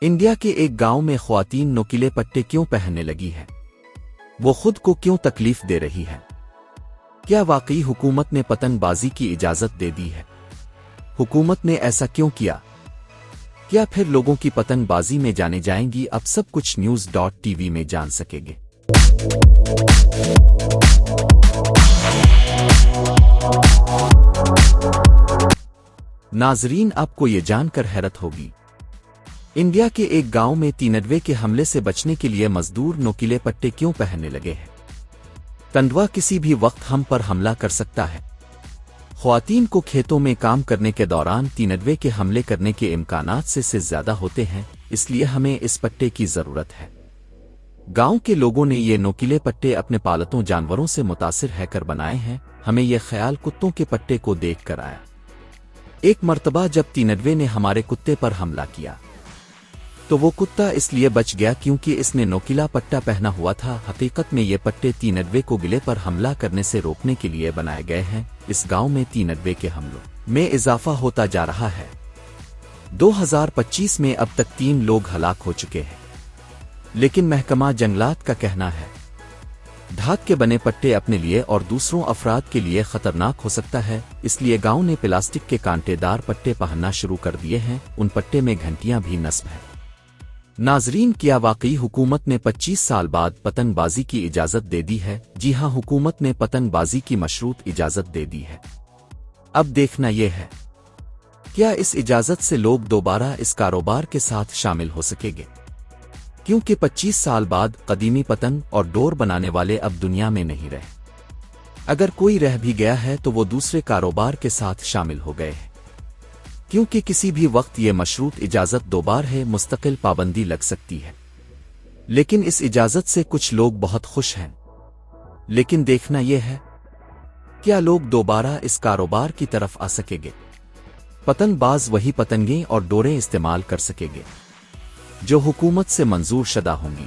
India کے ایک گاؤں میں خواتین نوکیلے پٹے کیوں پہننے لگی ہے؟ وہ خود کو کیوں تکلیف دے رہی ہے؟ کیا واقعی حکومت نے پتنگ بازی کی اجازت دے دی ہے؟ حکومت نے ایسا کیوں کیا؟ کیا پھر لوگوں کی پتنگ بازی میں جانے جائیں گی؟ اب سب کچھ news.tv میں جان سکیں گے۔ ناظرین، آپ کو یہ جان کر حیرت ہوگی، انڈیا کے ایک گاؤں میں تیندوے کے حملے سے بچنے کے لیے مزدور نوکیلے پٹے کیوں پہننے لگے ہیں؟ تیندوا کسی بھی وقت ہم پر حملہ کر سکتا ہے۔ خواتین کو کھیتوں میں کام کرنے کے دوران تیندوے کے حملے کرنے کے امکانات سے زیادہ ہوتے ہیں، اس لیے ہمیں اس پٹے کی ضرورت ہے۔ گاؤں کے لوگوں نے یہ نوکیلے پٹے اپنے پالتو جانوروں سے متاثر ہے کر بنائے ہیں۔ ہمیں یہ خیال کتوں کے پٹے کو دیکھ کر آیا۔ ایک مرتبہ جب تیندوے نے ہمارے کتے پر حملہ کیا تو وہ کتا اس لیے بچ گیا کیونکہ اس نے نوکیلا پٹا پہنا ہوا تھا۔ حقیقت میں یہ پٹے تیندوے کو گلے پر حملہ کرنے سے روکنے کے لیے بنائے گئے ہیں۔ اس گاؤں میں تیندوے کے حملوں میں اضافہ ہوتا جا رہا ہے۔ 2025 میں اب تک 3 لوگ ہلاک ہو چکے ہیں، لیکن محکمہ جنگلات کا کہنا ہے دھات کے بنے پٹے اپنے لیے اور دوسروں افراد کے لیے خطرناک ہو سکتا ہے، اس لیے گاؤں نے پلاسٹک کے کانٹے دار پٹے پہننا شروع کر دیے ہیں۔ ان پٹے میں گھنٹیاں بھی نصب ہیں۔ ناظرین، کیا واقعی حکومت نے 25 سال بعد پتنگ بازی کی اجازت دے دی ہے؟ جی ہاں، حکومت نے پتنگ بازی کی مشروط اجازت دے دی ہے۔ اب دیکھنا یہ ہے کیا اس اجازت سے لوگ دوبارہ اس کاروبار کے ساتھ شامل ہو سکیں گے، کیونکہ 25 سال بعد قدیمی پتنگ اور ڈور بنانے والے اب دنیا میں نہیں رہے۔ اگر کوئی رہ بھی گیا ہے تو وہ دوسرے کاروبار کے ساتھ شامل ہو گئے ہیں، کیونکہ کسی بھی وقت یہ مشروط اجازت دوبارہ ہے، مستقل پابندی لگ سکتی ہے۔ لیکن اس اجازت سے کچھ لوگ بہت خوش ہیں، لیکن دیکھنا یہ ہے کیا لوگ دوبارہ اس کاروبار کی طرف آ سکیں گے۔ پتنگ باز وہی پتنگیں اور ڈوریں استعمال کر سکیں گے جو حکومت سے منظور شدہ ہوں گی۔